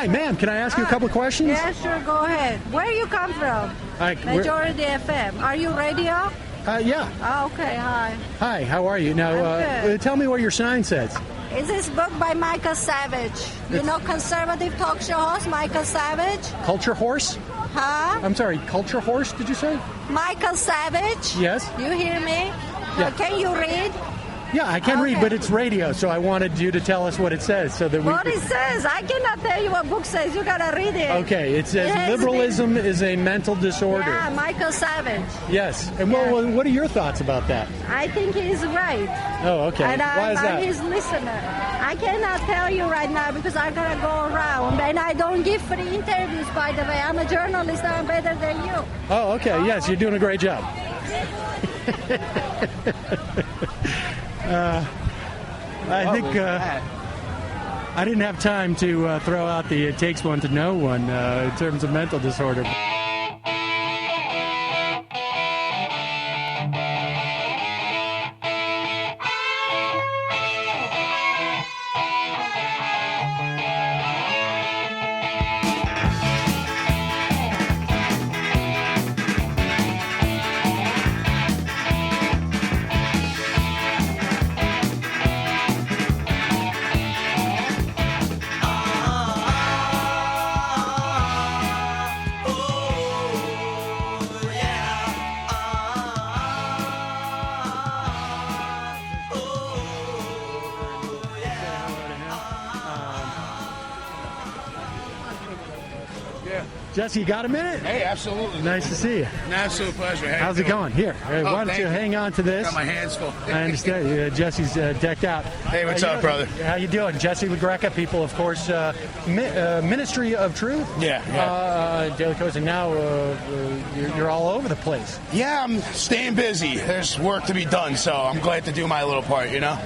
Hi, ma'am. Can I ask you a couple of questions? Yeah, sure. Go ahead. Where you come from? Majority FM. Are you radio? Yeah. Oh, okay. Hi. Hi. How are you? Now, tell me what your sign says. Is this book by Michael Savage? You know, conservative talk show host Michael Savage? Culture Horse? Huh? I'm sorry, Culture Horse, did you say? Michael Savage? Yes. You hear me? Yeah. Can you read? Yeah, I can read, but it's radio, so I wanted you to tell us what it says so that we... What it says? I cannot tell you what book says. You gotta read it. Okay, it says liberalism is a mental disorder. Yeah, Michael Savage. Yes. And well, what are your thoughts about that? I think he's right. Oh, okay. And why is that? I'm his listener. I cannot tell you right now because I gotta go around. And I don't give free interviews, by the way. I'm a journalist. I'm better than you. Oh, okay. Yes, you're doing a great job. I think I didn't have time to throw out the it takes one to know one in terms of mental disorder. Jesse, you got a minute? Hey, absolutely. Nice to see you. An absolute pleasure. How's it going? Here, why don't you hang on to this? Got my hands full. I understand. Jesse's decked out. Hey, what's up, brother? How you doing? Jesse Lagreca, people, of course, Ministry of Truth. Yeah. Daily Coast, and now you're all over the place. Yeah, I'm staying busy. There's work to be done, so I'm glad to do my little part, you know?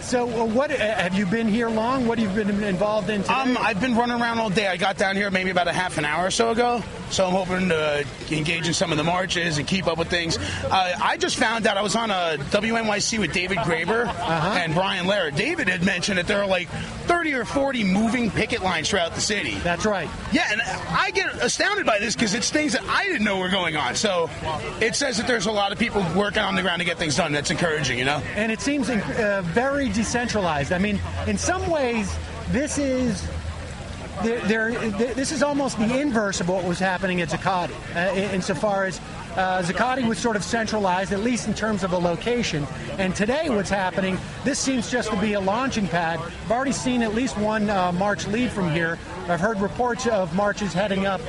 So what have you been here long? What have you been involved in today? I've been running around all day. I got down here maybe about a half an hour or so ago, so I'm hoping to engage in some of the marches and keep up with things. I just found out I was on a WNYC with David Graeber and Brian Lehrer. David had mentioned that there are like 30 or 40 moving picket lines throughout the city. That's right. Yeah, and I get astounded by this because it's things that I didn't know were going on. So it says that there's a lot of people working on the ground to get things done. That's encouraging, you know? And it seems very decentralized. I mean, in some ways, this is this is almost the inverse of what was happening at Zuccotti, insofar as Zuccotti was sort of centralized, at least in terms of a location. And today what's happening, this seems just to be a launching pad. I've already seen at least one march leave from here. I've heard reports of marches heading up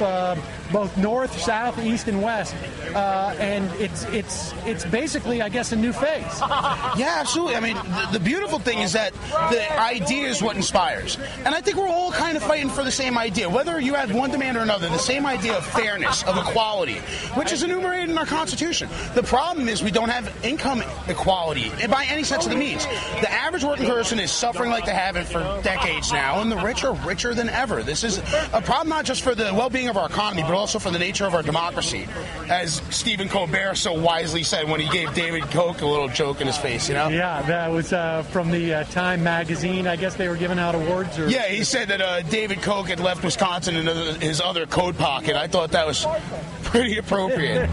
both north, south, east, and west. And it's basically, I guess, a new phase. Yeah, absolutely. I mean, the beautiful thing is that the idea is what inspires. And I think we're all kind of fighting for the same idea. Whether you have one demand or another, the same idea of fairness, of equality, which is enumerated in our Constitution. The problem is we don't have income equality by any sense of the means. The average working person is suffering like they haven't for decades now, and the rich are richer than ever. This is a problem not just for the well-being of our economy, but also for the nature of our democracy. As Stephen Colbert so wisely said when he gave David Koch a little joke in his face, you know? Yeah, that was from the Time magazine. I guess they were giving out awards. Or... Yeah, he said that David Koch had left Wisconsin in his other coat pocket. I thought that was pretty appropriate.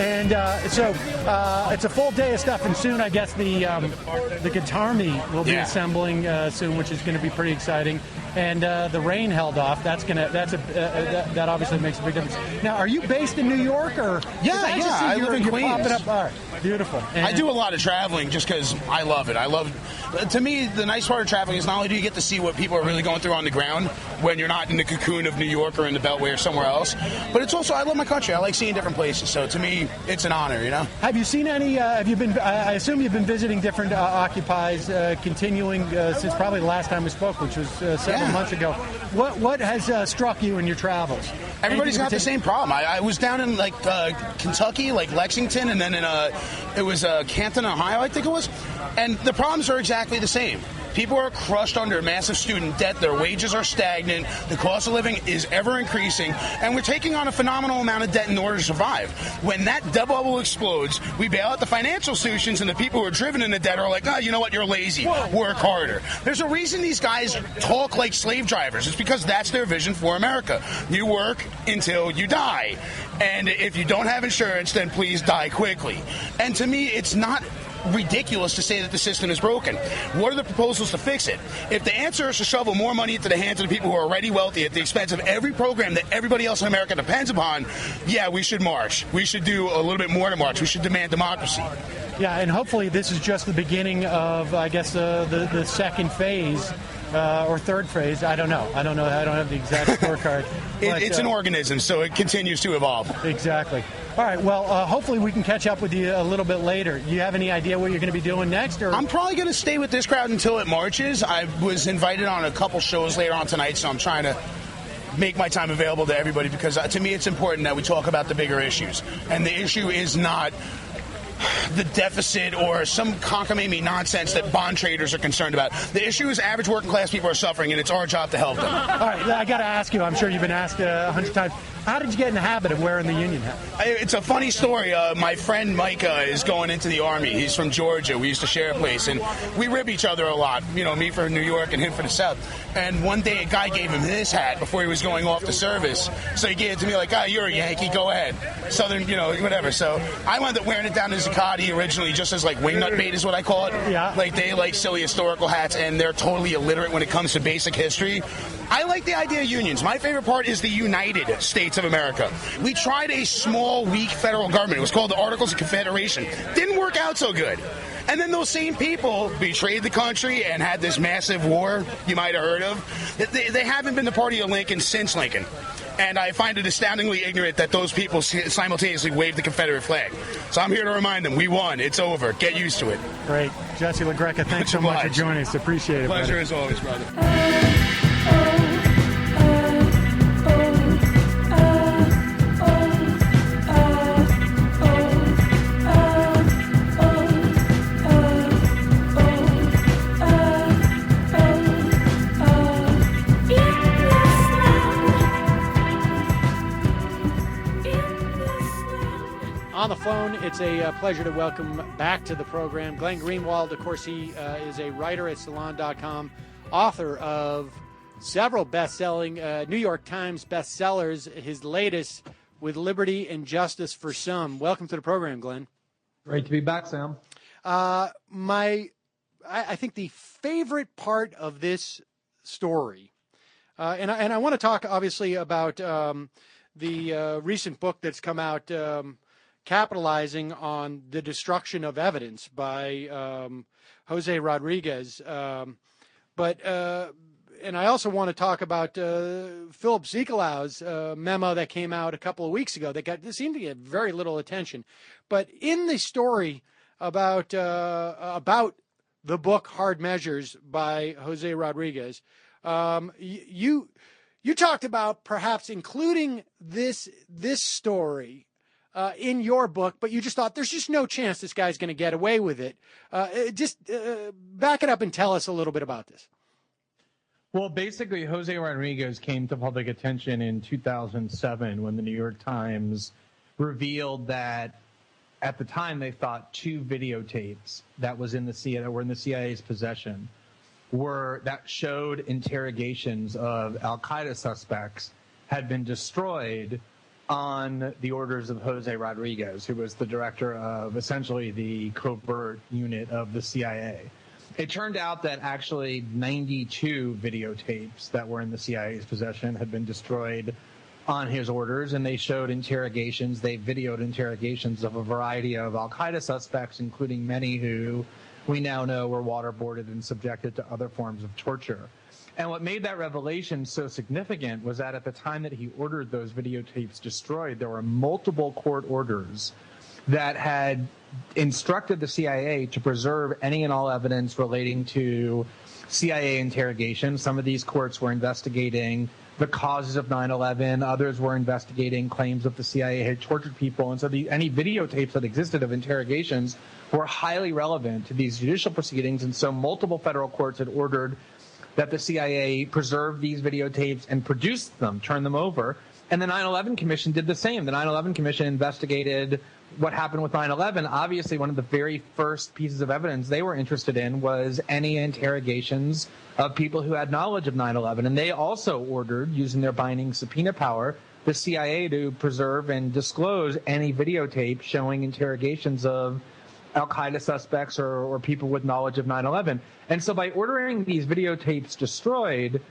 And so it's a full day of stuff, and soon I guess the guitar meet will be assembling soon, which is going to be pretty exciting. And the rain held off. That obviously makes a big difference. Now, are you based in New York, or I live in Queens. Popping up? All right, beautiful. And I do a lot of traveling just because I love it. To me, the nice part of traveling is not only do you get to see what people are really going through on the ground when you're not in the cocoon of New York or in the Beltway or somewhere else, but it's also, I love my country. I like seeing different places. So to me, it's an honor, Have you seen any, have you been, I assume you've been visiting different Occupies, continuing since probably the last time we spoke, which was several months ago. What has struck you in your travels? Everybody's got the same problem. I was down in Kentucky, Lexington, and then it was Canton, Ohio, I think it was. And the problems are exactly the same. People are crushed under massive student debt. Their wages are stagnant. The cost of living is ever increasing. And we're taking on a phenomenal amount of debt in order to survive. When that debt bubble explodes, we bail out the financial institutions, and the people who are driven into debt are like, you know what, you're lazy. Work harder. There's a reason these guys talk like slave drivers. It's because that's their vision for America. You work until you die. And if you don't have insurance, then please die quickly. And to me, it's not ridiculous to say that the system is broken. What are the proposals to fix it? If the answer is to shovel more money into the hands of the people who are already wealthy at the expense of every program that everybody else in America depends upon, we should march. We should do a little bit more to march. We should demand democracy. Yeah, and hopefully this is just the beginning of, I guess, the second phase. Or third phase, I don't know. I don't have the exact scorecard. It's an organism, so it continues to evolve. Exactly. All right, well, hopefully we can catch up with you a little bit later. Do you have any idea what you're going to be doing next? Or? I'm probably going to stay with this crowd until it marches. I was invited on a couple shows later on tonight, so I'm trying to make my time available to everybody because to me it's important that we talk about the bigger issues. And the issue is not the deficit or some cockamamie nonsense that bond traders are concerned about. The issue is average working class people are suffering, and it's our job to help them. All right, I got to ask you, I'm sure you've been asked 100 times, how did you get in the habit of wearing the union hat? It's a funny story. My friend Micah is going into the Army. He's from Georgia. We used to share a place, and we rib each other a lot. Me for New York and him for the South. And one day a guy gave him his hat before he was going off to service. So he gave it to me like, you're a Yankee, go ahead. Southern, whatever. So I wound up wearing it down to Zuccotti originally just as wingnut bait is what I call it. Yeah. They like silly historical hats, and they're totally illiterate when it comes to basic history. I like the idea of unions. My favorite part is the United States of America. We tried a small, weak federal government. It was called the Articles of Confederation. Didn't work out so good. And then those same people betrayed the country and had this massive war you might have heard of. They haven't been the party of Lincoln since Lincoln. And I find it astoundingly ignorant that those people simultaneously waved the Confederate flag. So I'm here to remind them, we won. It's over. Get used to it. Great. Jesse Lagreca, thanks so much for joining us. Appreciate it. Pleasure as always, brother. On the phone, it's a pleasure to welcome back to the program Glenn Greenwald. Of course, he is a writer at Salon.com, author of several best-selling New York Times bestsellers, his latest, With Liberty and Justice for Some. Welcome to the program, Glenn. Great to be back, Sam. I think the favorite part of this story, and I want to talk, obviously, about the recent book that's come out, capitalizing on the destruction of evidence by Jose Rodriguez. But and I also want to talk about Philip Zekalow's memo that came out a couple of weeks ago that seemed to get very little attention. But in the story about the book Hard Measures by Jose Rodriguez, you talked about perhaps including this story in your book, but you just thought there's just no chance this guy's going to get away with it. Back it up and tell us a little bit about this. Well, basically, Jose Rodriguez came to public attention in 2007 when the New York Times revealed that at the time they thought 2 videotapes that were in the CIA's possession that showed interrogations of Al-Qaeda suspects had been destroyed on the orders of Jose Rodriguez, who was the director of essentially the covert unit of the CIA. It turned out that actually 92 videotapes that were in the CIA's possession had been destroyed on his orders, and they showed interrogations. They videoed interrogations of a variety of al-Qaeda suspects, including many who we now know were waterboarded and subjected to other forms of torture. And what made that revelation so significant was that at the time that he ordered those videotapes destroyed, there were multiple court orders that had instructed the CIA to preserve any and all evidence relating to CIA interrogation. Some of these courts were investigating the causes of 9/11. Others were investigating claims that the CIA had tortured people. And so any videotapes that existed of interrogations were highly relevant to these judicial proceedings. And so multiple federal courts had ordered that the CIA preserve these videotapes and produce them, turn them over. And the 9/11 Commission did the same. The 9/11 Commission investigated what happened with 9/11. Obviously, one of the very first pieces of evidence they were interested in was any interrogations of people who had knowledge of 9/11. And they also ordered, using their binding subpoena power, the CIA to preserve and disclose any videotape showing interrogations of al-Qaeda suspects or people with knowledge of 9/11. And so by ordering these videotapes destroyed,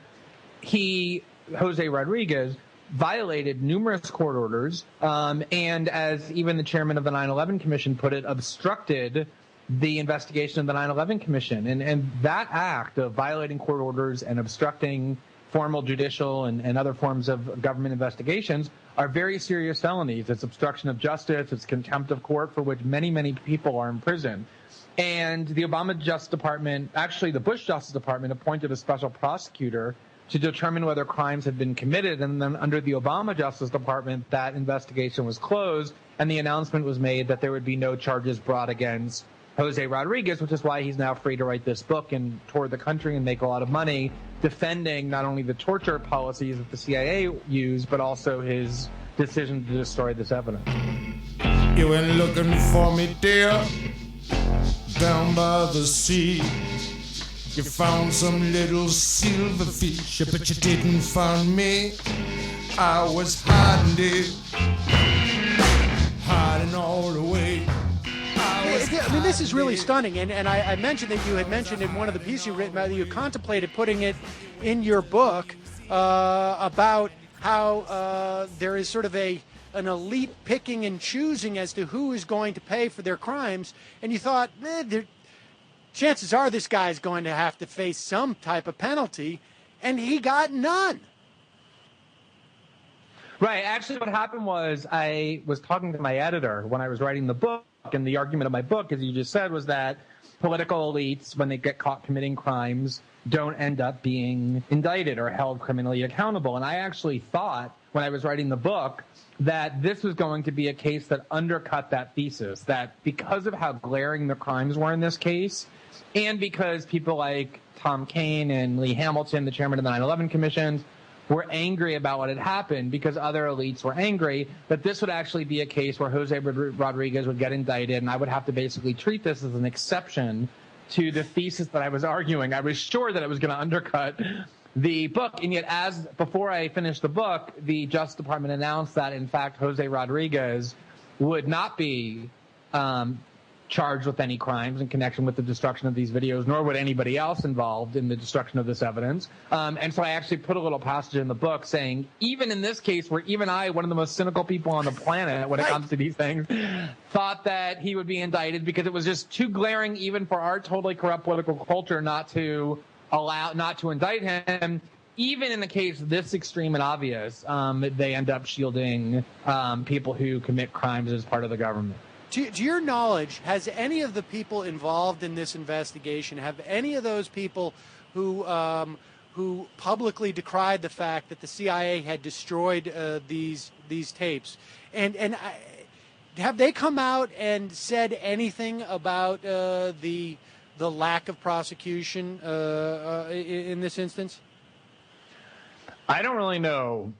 Jose Rodriguez, violated numerous court orders, and as even the chairman of the 9/11 Commission put it, obstructed the investigation of the 9/11 Commission. And that act of violating court orders and obstructing formal judicial and other forms of government investigations are very serious felonies. It's obstruction of justice, it's contempt of court, for which many, many people are in prison. And the Obama Justice Department, actually the Bush Justice Department, appointed a special prosecutor to determine whether crimes had been committed. And then under the Obama Justice Department, that investigation was closed, and the announcement was made that there would be no charges brought against Jose Rodriguez, which is why he's now free to write this book and tour the country and make a lot of money defending not only the torture policies that the CIA used, but also his decision to destroy this evidence. You went looking for me, dear, down by the sea. You found some little silverfish, but you didn't find me. I was hiding all the way. I mean, this is really stunning, and I mentioned that you had mentioned in one of the pieces you written about, you contemplated putting it in your book about how there is sort of an elite picking and choosing as to who is going to pay for their crimes, and you thought, chances are this guy is going to have to face some type of penalty, and he got none. Right. Actually, what happened was I was talking to my editor when I was writing the book, and the argument of my book, as you just said, was that political elites, when they get caught committing crimes, don't end up being indicted or held criminally accountable. And I actually thought, when I was writing the book, that this was going to be a case that undercut that thesis, that because of how glaring the crimes were in this case, and because people like Tom Kaine and Lee Hamilton, the chairman of the 9/11 Commission, were angry about what had happened, because other elites were angry, that this would actually be a case where Jose Rodriguez would get indicted, and I would have to basically treat this as an exception to the thesis that I was arguing. I was sure that it was going to undercut the book, and yet before I finished the book, the Justice Department announced that, in fact, Jose Rodriguez would not be charged with any crimes in connection with the destruction of these videos, nor would anybody else involved in the destruction of this evidence. And so I actually put a little passage in the book saying, even in this case, where even I, one of the most cynical people on the planet when it comes to these things, thought that he would be indicted because it was just too glaring, even for our totally corrupt political culture, not to indict him. Even in the case this extreme and obvious, they end up shielding people who commit crimes as part of the government. To your knowledge, has any of the people involved in this investigation, have any of those people who publicly decried the fact that the CIA had destroyed these tapes, and have they come out and said anything about the lack of prosecution in this instance? I don't really know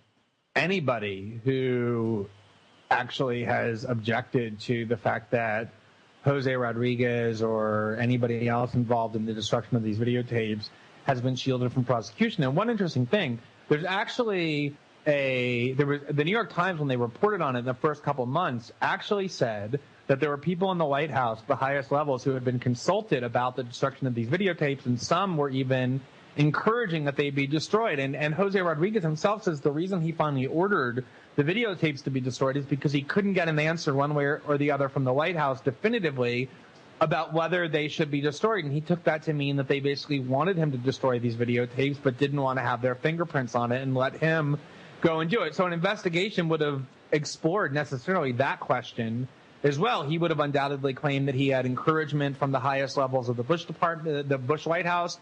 anybody who actually has objected to the fact that Jose Rodriguez or anybody else involved in the destruction of these videotapes has been shielded from prosecution. And one interesting thing, there's actually the New York Times, when they reported on it in the first couple months, actually said that there were people in the White House, the highest levels, who had been consulted about the destruction of these videotapes, and some were even encouraging that they be destroyed. And Jose Rodriguez himself says the reason he finally ordered the videotapes to be destroyed is because he couldn't get an answer one way or the other from the White House definitively about whether they should be destroyed. And he took that to mean that they basically wanted him to destroy these videotapes but didn't want to have their fingerprints on it and let him go and do it. So an investigation would have explored necessarily that question as well. He would have undoubtedly claimed that he had encouragement from the highest levels of the Bush Department, the Bush White House,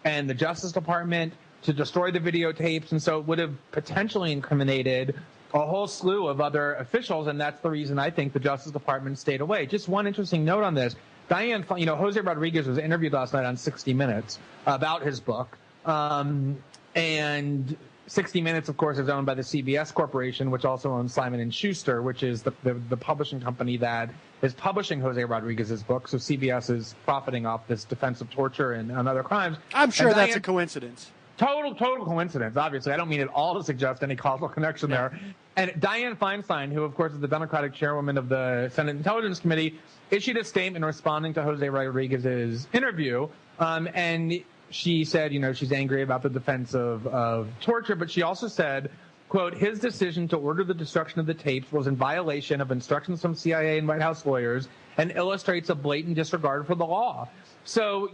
and the Justice Department to destroy the videotapes, and so it would have potentially incriminated a whole slew of other officials, and that's the reason I think the Justice Department stayed away. Just one interesting note on this. Jose Rodriguez was interviewed last night on 60 Minutes about his book, and 60 Minutes, of course, is owned by the CBS Corporation, which also owns Simon & Schuster, which is the publishing company that is publishing Jose Rodriguez's book. So CBS is profiting off this defense of torture and other crimes. I'm sure that's a coincidence. Total coincidence, obviously. I don't mean at all to suggest any causal connection there. And Dianne Feinstein, who, of course, is the Democratic chairwoman of the Senate Intelligence Committee, issued a statement responding to Jose Rodriguez's interview. And she said, she's angry about the defense of torture, but she also said, quote, his decision to order the destruction of the tapes was in violation of instructions from CIA and White House lawyers and illustrates a blatant disregard for the law. So,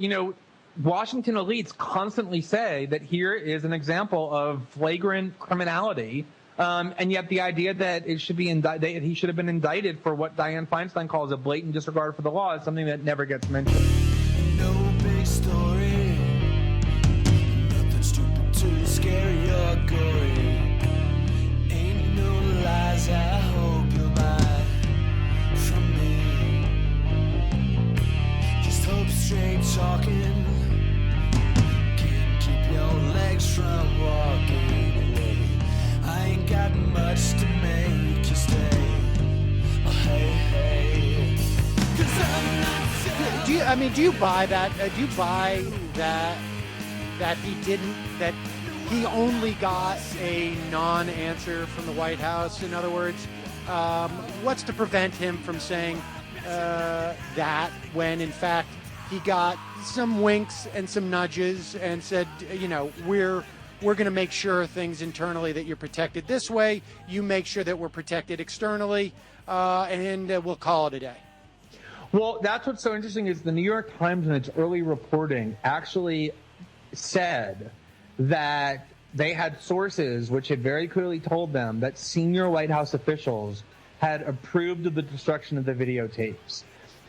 Washington elites constantly say that here is an example of flagrant criminality, and yet the idea that he should have been indicted for what Dianne Feinstein calls a blatant disregard for the law is something that never gets mentioned. No big story, nothing stupid too scary or gory. Ain't no lies I hope you'll buy from me. Just hope straight talking can keep your legs from walking away. I ain't got much to make you stay. Oh, hey, 'cause I'm not. Do you buy that? Do you buy that he only got a non-answer from the White House? In other words, what's to prevent him from saying that when in fact he got some winks and some nudges and said, we're going to make sure things internally that you're protected this way. You make sure that we're protected externally, and we'll call it a day. Well, that's what's so interesting is the New York Times in its early reporting actually said that they had sources which had very clearly told them that senior White House officials had approved of the destruction of the videotapes.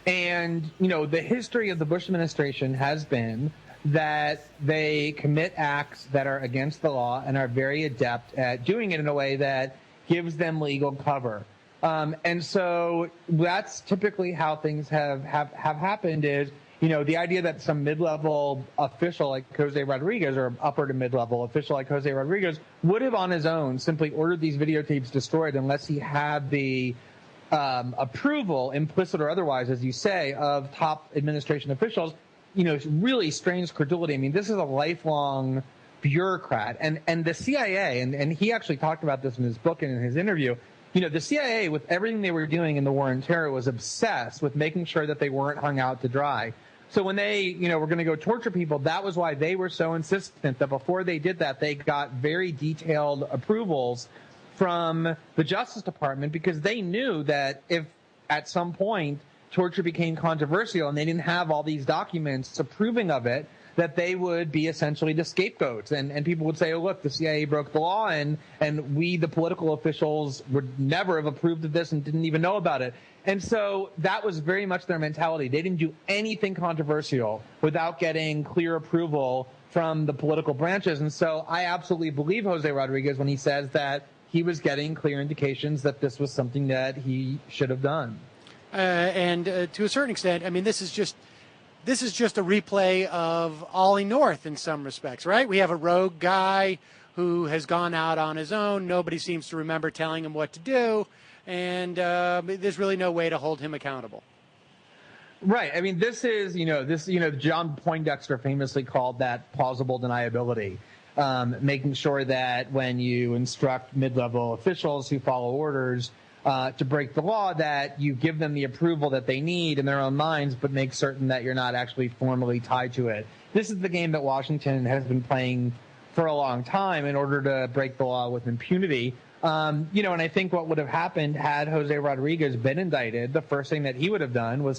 And, the history of the Bush administration has been that they commit acts that are against the law and are very adept at doing it in a way that gives them legal cover. And so that's typically how things have happened is, the idea that some mid-level official like Jose Rodriguez or upper to mid-level official like Jose Rodriguez would have on his own simply ordered these videotapes destroyed unless he had the approval, implicit or otherwise, as you say, of top administration officials, really strains credulity. I mean, this is a lifelong bureaucrat. And the CIA, and he actually talked about this in his book and in his interview, the CIA, with everything they were doing in the war on terror, was obsessed with making sure that they weren't hung out to dry. So when they, were going to go torture people, that was why they were so insistent that before they did that, they got very detailed approvals from the Justice Department, because they knew that if at some point torture became controversial and they didn't have all these documents approving of it, that they would be essentially the scapegoats. And people would say, oh, look, the CIA broke the law, and we, the political officials, would never have approved of this and didn't even know about it. And so that was very much their mentality. They didn't do anything controversial without getting clear approval from the political branches. And so I absolutely believe Jose Rodriguez when he says that he was getting clear indications that this was something that he should have done. And to a certain extent, I mean, this is just a replay of Ollie North in some respects, right? We have a rogue guy who has gone out on his own. Nobody seems to remember telling him what to do, and there's really no way to hold him accountable. Right. I mean, this is, John Poindexter famously called that plausible deniability. making sure that when you instruct mid-level officials who follow orders to break the law, that you give them the approval that they need in their own minds, but make certain that you're not actually formally tied to it. This is the game that Washington has been playing for a long time in order to break the law with impunity. And I think what would have happened had Jose Rodriguez been indicted, the first thing that he would have done would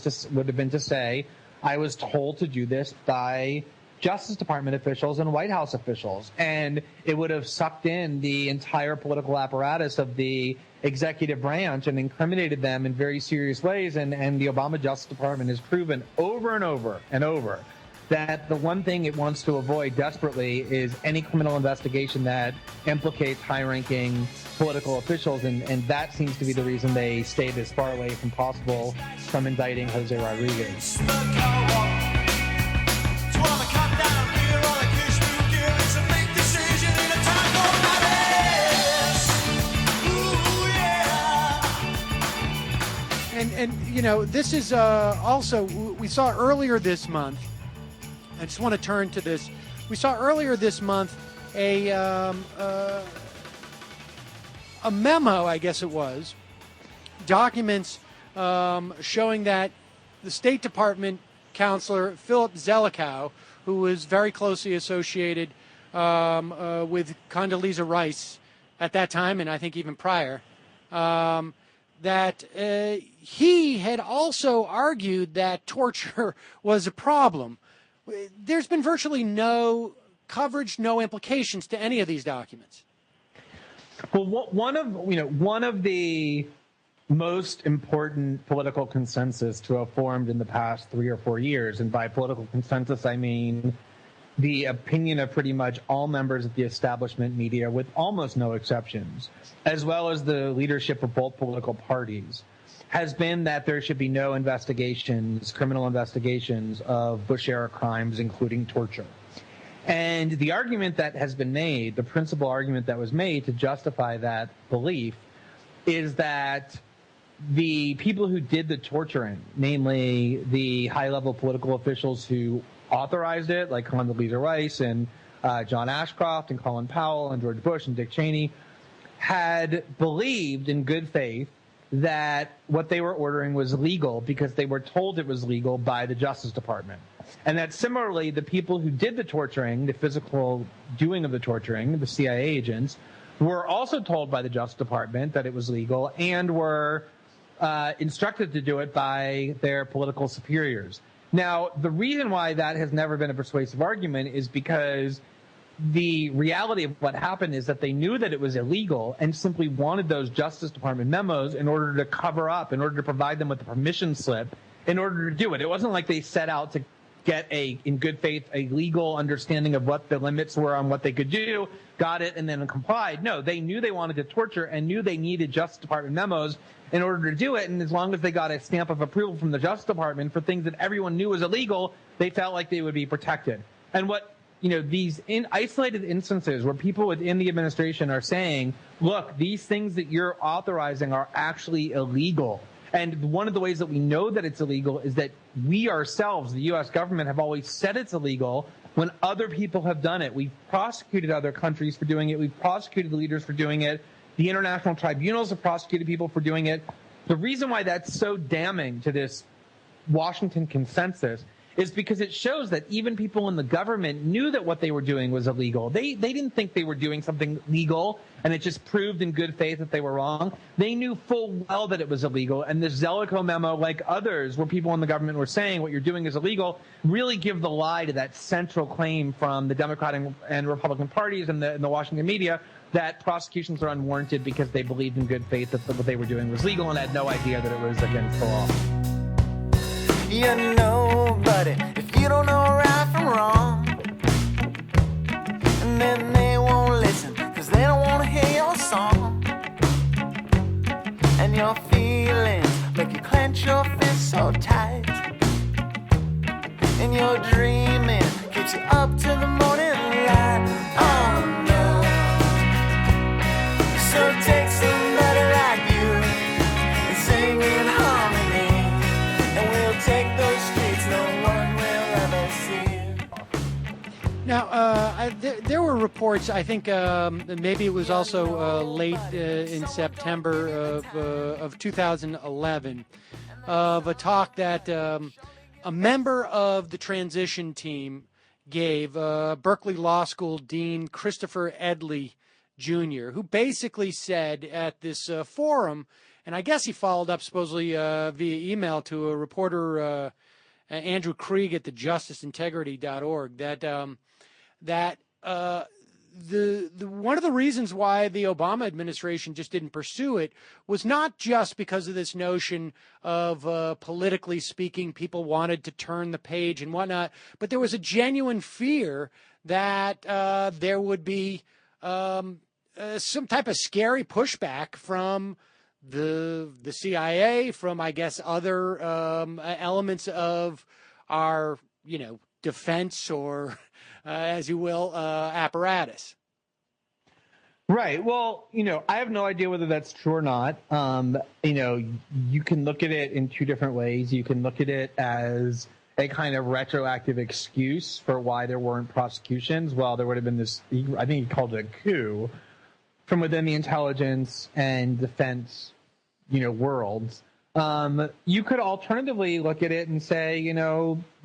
have been to say, I was told to do this by Justice Department officials and White House officials. And it would have sucked in the entire political apparatus of the executive branch and incriminated them in very serious ways. And the Obama Justice Department has proven over and over and over that the one thing it wants to avoid desperately is any criminal investigation that implicates high-ranking political officials, and that seems to be the reason they stayed as far away from possible from indicting Jose Rodriguez. And this is also, we saw earlier this month, I just want to turn to this. We saw earlier this month a memo, I guess it was, documents showing that the State Department counselor Philip Zelikow, who was very closely associated with Condoleezza Rice at that time, and I think even prior, that he had also argued that torture was a problem. There's been virtually no coverage, no implications to any of these documents. Well, one of the most important political consensus to have formed in the past 3 or 4 years, and by political consensus I mean the opinion of pretty much all members of the establishment media, with almost no exceptions, as well as the leadership of both political parties, has been that there should be no investigations, criminal investigations of Bush-era crimes, including torture. And the argument that has been made, the principal argument that was made to justify that belief, is that the people who did the torturing, namely the high-level political officials who authorized it, like Condoleezza Rice and John Ashcroft and Colin Powell and George Bush and Dick Cheney, had believed in good faith that what they were ordering was legal because they were told it was legal by the Justice Department. And that similarly, the people who did the torturing, the physical doing of the torturing, the CIA agents, were also told by the Justice Department that it was legal and were instructed to do it by their political superiors. Now, the reason why that has never been a persuasive argument is because the reality of what happened is that they knew that it was illegal and simply wanted those Justice Department memos in order to cover up, in order to provide them with a permission slip in order to do it. It wasn't like they set out to get in good faith, a legal understanding of what the limits were on what they could do, got it, and then complied. No, they knew they wanted to torture and knew they needed Justice Department memos in order to do it. And as long as they got a stamp of approval from the Justice Department for things that everyone knew was illegal, they felt like they would be protected. And what these isolated instances where people within the administration are saying, look, these things that you're authorizing are actually illegal. And one of the ways that we know that it's illegal is that we ourselves, the U.S. government, have always said it's illegal when other people have done it. We've prosecuted other countries for doing it. We've prosecuted leaders for doing it. The international tribunals have prosecuted people for doing it. The reason why that's so damning to this Washington consensus is because it shows that even people in the government knew that what they were doing was illegal. They didn't think they were doing something legal, and it just proved in good faith that they were wrong. They knew full well that it was illegal, and this Zelikow memo, like others where people in the government were saying what you're doing is illegal, really give the lie to that central claim from the Democratic and Republican parties and the Washington media that prosecutions are unwarranted because they believed in good faith that what they were doing was legal and had no idea that it was against the law. You're nobody if you don't know right from wrong. And then they won't listen cause they don't want to hear your song. And your feelings make you clench your fist so tight. And your dreaming keeps you up till the morning light. Oh no. So take somebody like you and sing in harmony. And we'll take those streets, no one will ever see. Now, there were reports, I think maybe it was also late in September of 2011, of a talk that a member of the transition team gave, Berkeley Law School Dean Christopher Edley Jr., who basically said at this forum, and I guess he followed up supposedly via email to a reporter, Andrew Krieg at the justiceintegrity.org, that the one of the reasons why the Obama administration just didn't pursue it was not just because of this notion of politically speaking, people wanted to turn the page and whatnot, but there was a genuine fear that there would be some type of scary pushback from the CIA, from, I guess, other elements of our, defense or, as you will, apparatus. Right. Well, I have no idea whether that's true or not. You can look at it in two different ways. You can look at it as a kind of retroactive excuse for why there weren't prosecutions. Well, there would have been this, I think he called it a coup from within the intelligence and defense, worlds. You could alternatively look at it and say,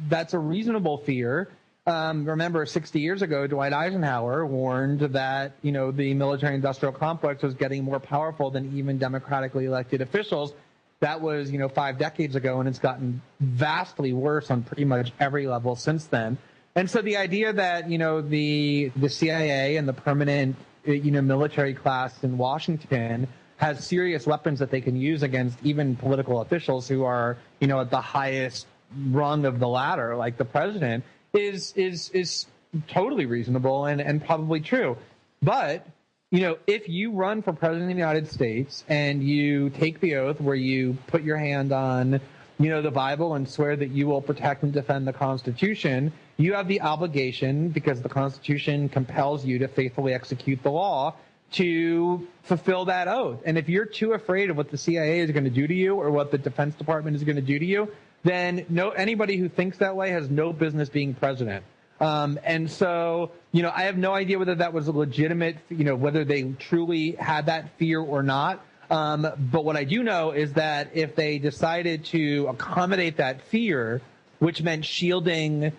that's a reasonable fear. Remember, 60 years ago, Dwight Eisenhower warned that, the military-industrial complex was getting more powerful than even democratically elected officials. That was, 5 decades ago, and it's gotten vastly worse on pretty much every level since then. And so the idea that, the CIA and the permanent, military class in Washington has serious weapons that they can use against even political officials who are, at the highest rung of the ladder, like the president, is totally reasonable and probably true. But, if you run for president of the United States and you take the oath where you put your hand on, the Bible and swear that you will protect and defend the Constitution, you have the obligation, because the Constitution compels you to faithfully execute the law, to fulfill that oath. And if you're too afraid of what the CIA is going to do to you or what the Defense Department is going to do to you, then anybody who thinks that way has no business being president. And so, I have no idea whether that was a legitimate, whether they truly had that fear or not. But what I do know is that if they decided to accommodate that fear, which meant shielding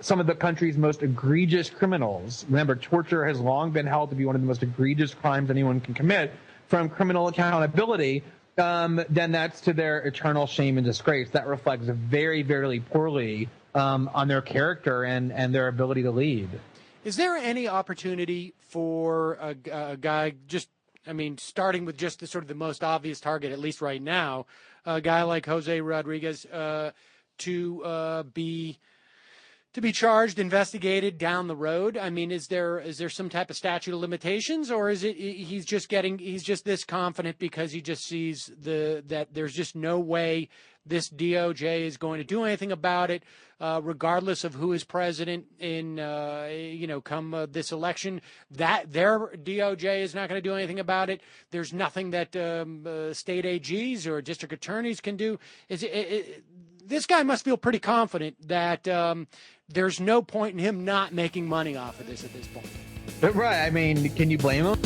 some of the country's most egregious criminals — remember, torture has long been held to be one of the most egregious crimes anyone can commit — from criminal accountability, then that's to their eternal shame and disgrace. That reflects very, very poorly on their character and their ability to lead. Is there any opportunity for a guy starting with just the most obvious target, at least right now, a guy like Jose Rodriguez, to be charged, investigated down the road? I mean, is there some type of statute of limitations, or is it he's just this confident because he just sees that there's just no way this DOJ is going to do anything about it, regardless of who is president in come this election, that their DOJ is not going to do anything about it? There's nothing that state AGs or district attorneys can do. This guy must feel pretty confident that there's no point in him not making money off of this at this point. Right. I mean, can you blame him?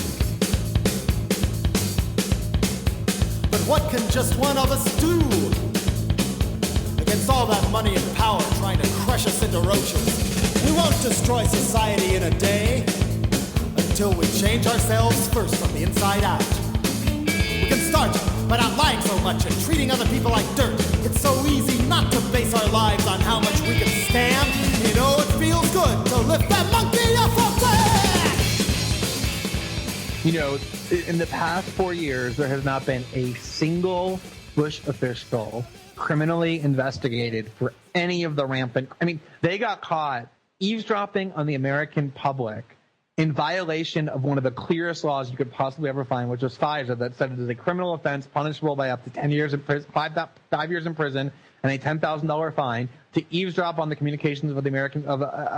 But what can just one of us do against all that money and power trying to crush us into roaches? We won't destroy society in a day until we change ourselves first from the inside out. We can start by not lying so much and treating other people like dirt. It's so easy not to base our lives on how much we can stand. It feels good to lift that monkey up there. In the past 4 years, there has not been a single Bush official criminally investigated for any of the rampant. I mean, they got caught eavesdropping on the American public in violation of one of the clearest laws you could possibly ever find, which was FISA, that said it is a criminal offense punishable by up to 10 years in prison, 5 years in prison, and a $10,000 fine to eavesdrop on the communications of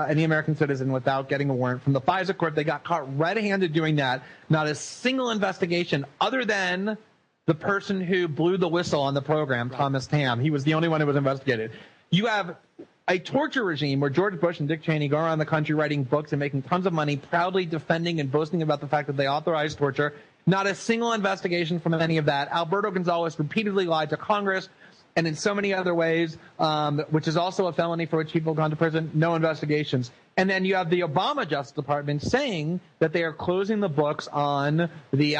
any American citizen without getting a warrant from the FISA court. They got caught red-handed doing that. Not a single investigation other than the person who blew the whistle on the program, Thomas Tam. He was the only one who was investigated. You have a torture regime where George Bush and Dick Cheney go around the country writing books and making tons of money, proudly defending and boasting about the fact that they authorized torture. Not a single investigation from any of that. Alberto Gonzales repeatedly lied to Congress and in so many other ways, which is also a felony for which people have gone to prison. No investigations. And then you have the Obama Justice Department saying that they are closing the books on the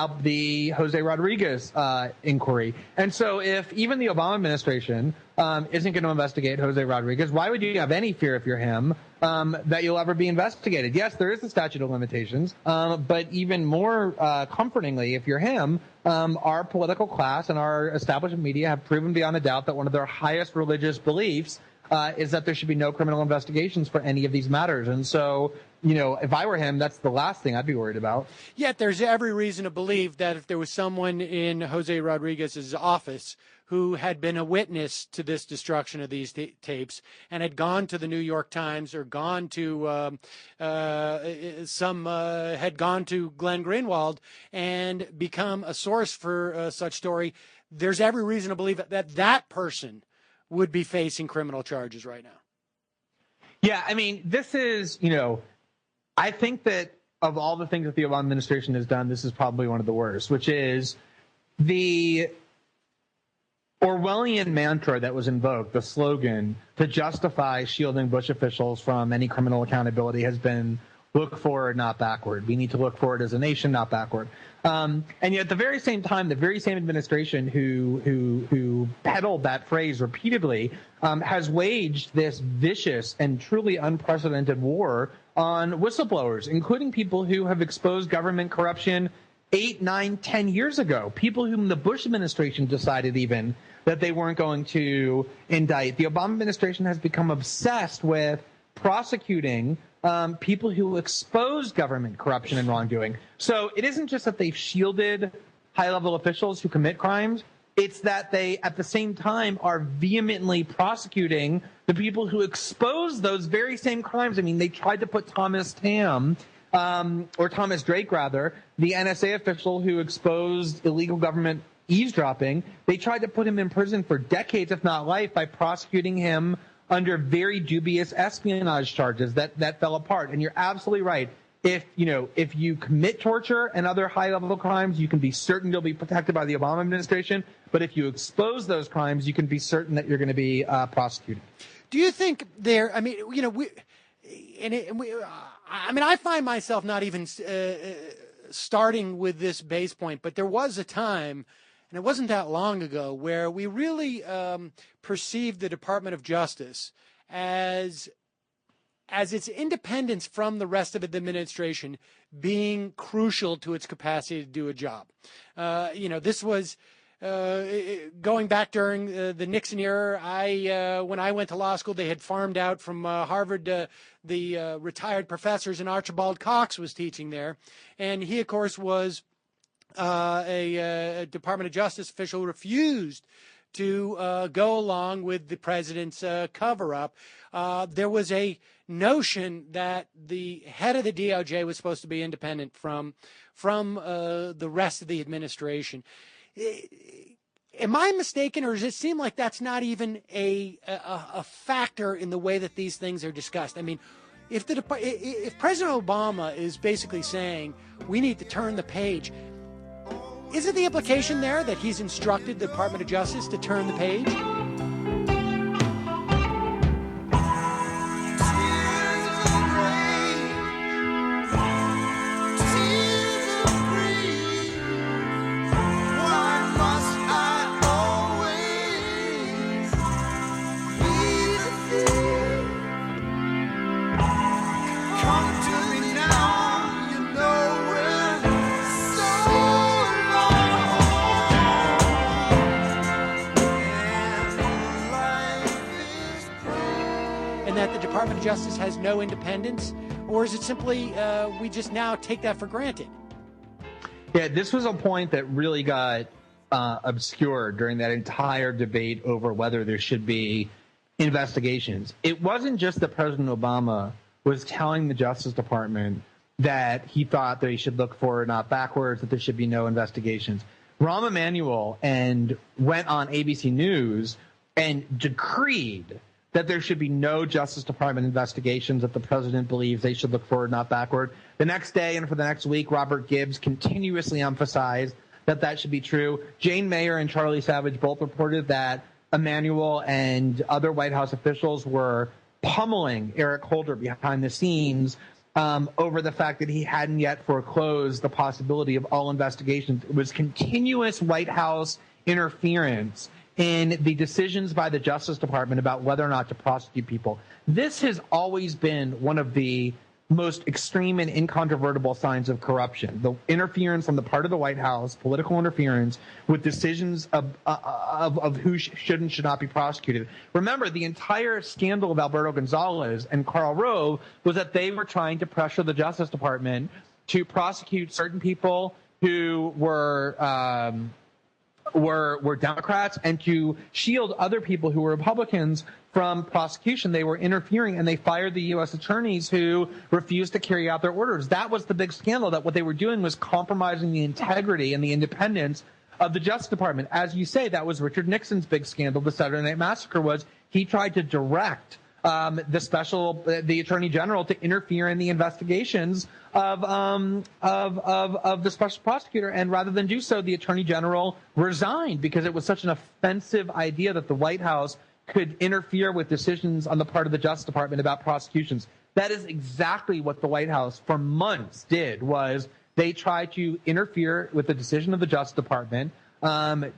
Jose Rodriguez inquiry. And so if even the Obama administration isn't going to investigate Jose Rodriguez, why would you have any fear if you're him that you'll ever be investigated? Yes, there is the statute of limitations, but even more comfortingly, if you're him, our political class and our establishment media have proven beyond a doubt that one of their highest religious beliefs is that there should be no criminal investigations for any of these matters. And so, if I were him, that's the last thing I'd be worried about. Yet there's every reason to believe that if there was someone in Jose Rodriguez's office who had been a witness to this destruction of these tapes and had gone to the New York Times or gone to had gone to Glenn Greenwald and become a source for such story, there's every reason to believe that that person would be facing criminal charges right now. Yeah, I mean, this is, I think that of all the things that the Obama administration has done, this is probably one of the worst, which is the Orwellian mantra that was invoked, the slogan to justify shielding Bush officials from any criminal accountability has been look forward, not backward. We need to look forward as a nation, not backward. And yet at the very same time, the very same administration who peddled that phrase repeatedly has waged this vicious and truly unprecedented war on whistleblowers, including people who have exposed government corruption 8, 9, 10 years ago, people whom the Bush administration decided even that they weren't going to indict. The Obama administration has become obsessed with prosecuting people who exposed government corruption and wrongdoing. So it isn't just that they've shielded high-level officials who commit crimes. It's that they, at the same time, are vehemently prosecuting the people who expose those very same crimes. I mean, they tried to put Thomas Drake, rather, the NSA official who exposed illegal government eavesdropping. They tried to put him in prison for decades, if not life, by prosecuting him under very dubious espionage charges that fell apart. And you're absolutely right. If you commit torture and other high-level crimes, you can be certain you'll be protected by the Obama administration. But if you expose those crimes, you can be certain that you're going to be prosecuted. Do you think there? I mean, I find myself not even starting with this base point, but there was a time, and it wasn't that long ago, where we really perceived the Department of Justice as its independence from the rest of the administration being crucial to its capacity to do a job. This was going back during the Nixon era. When I went to law school, they had farmed out from Harvard the retired professors, and Archibald Cox was teaching there. And he, of course, was a Department of Justice official who refused to go along with the president's cover-up. There was a notion that the head of the DOJ was supposed to be independent from the rest of the administration. Am I mistaken, or does it seem like that's not even a factor in the way that these things are discussed? I mean, if President Obama is basically saying we need to turn the page, isn't the implication there that he's instructed the Department of Justice to turn the page? Department of Justice has no independence, or is it simply we just now take that for granted? Yeah, this was a point that really got obscured during that entire debate over whether there should be investigations. It wasn't just that President Obama was telling the Justice Department that he thought that he should look forward, not backwards, that there should be no investigations. Rahm Emanuel went on ABC News and decreed that there should be no Justice Department investigations, that the president believes they should look forward, not backward. The next day and for the next week, Robert Gibbs continuously emphasized that should be true. Jane Mayer and Charlie Savage both reported that Emanuel and other White House officials were pummeling Eric Holder behind the scenes over the fact that he hadn't yet foreclosed the possibility of all investigations. It was continuous White House interference in the decisions by the Justice Department about whether or not to prosecute people. This has always been one of the most extreme and incontrovertible signs of corruption. The interference on the part of the White House, political interference with decisions of who should and should not be prosecuted. Remember, the entire scandal of Alberto Gonzalez and Karl Rove was that they were trying to pressure the Justice Department to prosecute certain people who were Democrats and to shield other people who were Republicans from prosecution. They were interfering, and they fired the U.S. attorneys who refused to carry out their orders. That was the big scandal, that what they were doing was compromising the integrity and the independence of the Justice Department. As you say, that was Richard Nixon's big scandal. The Saturday Night Massacre was he tried to direct the Attorney General to interfere in the investigations of the special prosecutor, and rather than do so, the Attorney General resigned because it was such an offensive idea that the White House could interfere with decisions on the part of the Justice Department about prosecutions. That is exactly what the White House for months did, was they tried to interfere with the decision of the Justice Department about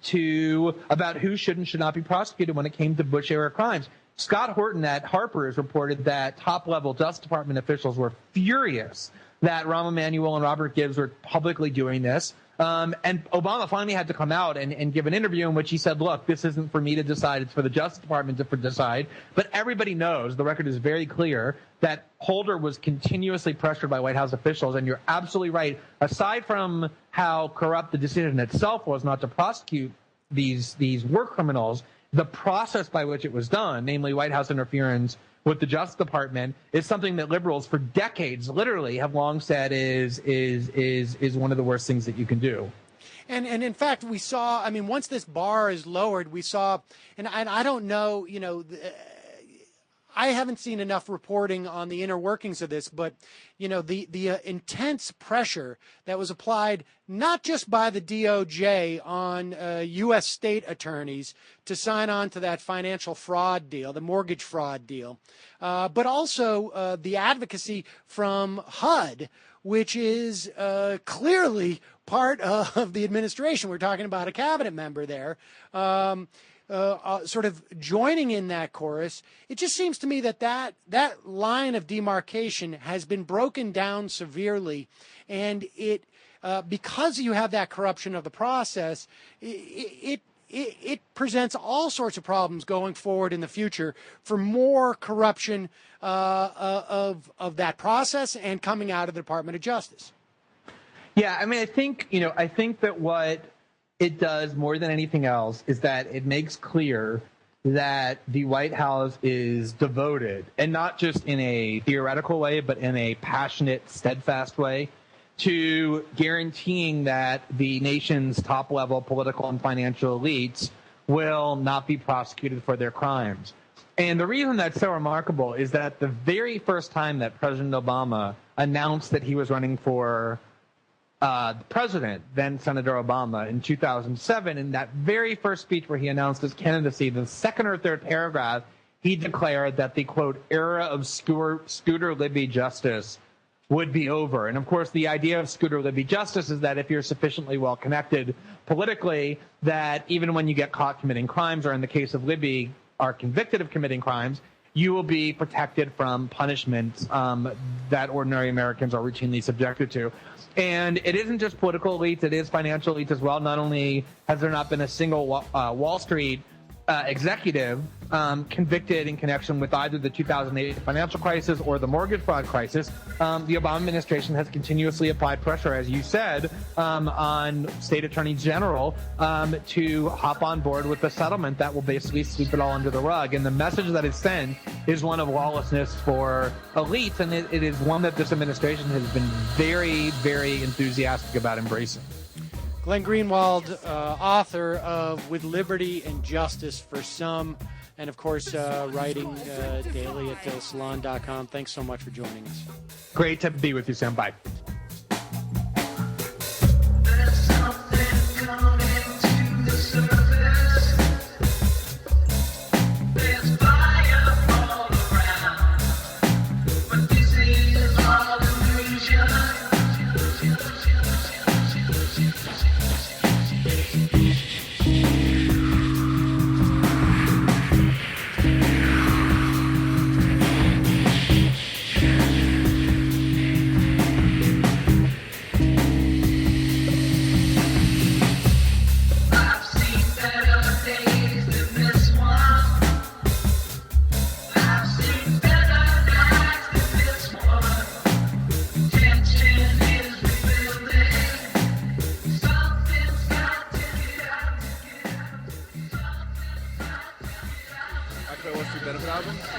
who should and should not be prosecuted when it came to Bush-era crimes. Scott Horton at Harper's reported that top-level Justice Department officials were furious that Rahm Emanuel and Robert Gibbs were publicly doing this. And Obama finally had to come out and give an interview in which he said, look, this isn't for me to decide, it's for the Justice Department to decide. But everybody knows, the record is very clear, that Holder was continuously pressured by White House officials. And you're absolutely right. Aside from how corrupt the decision itself was not to prosecute these war criminals, the process by which it was done, namely White House interference with the Justice Department, is something that liberals for decades literally have long said is one of the worst things that you can do. And in fact, we saw, I mean, once this bar is lowered, we saw, and I don't know, you know, I haven't seen enough reporting on the inner workings of this, but, you know, the intense pressure that was applied not just by the DOJ on U.S. state attorneys to sign on to that financial fraud deal, the mortgage fraud deal, but also the advocacy from HUD, which is clearly part of the administration. We're talking about a cabinet member there. Sort of joining in that chorus. It just seems to me that line of demarcation has been broken down severely, and it because you have that corruption of the process, it presents all sorts of problems going forward in the future for more corruption of that process and coming out of the Department of Justice. Yeah, I mean, I think that what it does more than anything else is that it makes clear that the White House is devoted, and not just in a theoretical way, but in a passionate, steadfast way, to guaranteeing that the nation's top-level political and financial elites will not be prosecuted for their crimes. And the reason that's so remarkable is that the very first time that President Obama announced that he was running for the president, then Senator Obama, in 2007, in that very first speech where he announced his candidacy, the second or third paragraph, he declared that the, quote, era of Scooter Libby justice would be over. And, of course, the idea of Scooter Libby justice is that if you're sufficiently well-connected politically, that even when you get caught committing crimes, or in the case of Libby, are convicted of committing crimes, you will be protected from punishments that ordinary Americans are routinely subjected to. And it isn't just political elites, it is financial elites as well. Not only has there not been a single Wall Street executive convicted in connection with either the 2008 financial crisis or the mortgage fraud crisis, the Obama administration has continuously applied pressure, as you said, on state attorneys general to hop on board with the settlement that will basically sweep it all under the rug. And the message that is sent is one of lawlessness for elites, and it is one that this administration has been very, very enthusiastic about embracing. Glenn Greenwald, author of With Liberty and Justice for Some, and of course, writing daily at salon.com. Thanks so much for joining us. Great to be with you, Sam. Bye.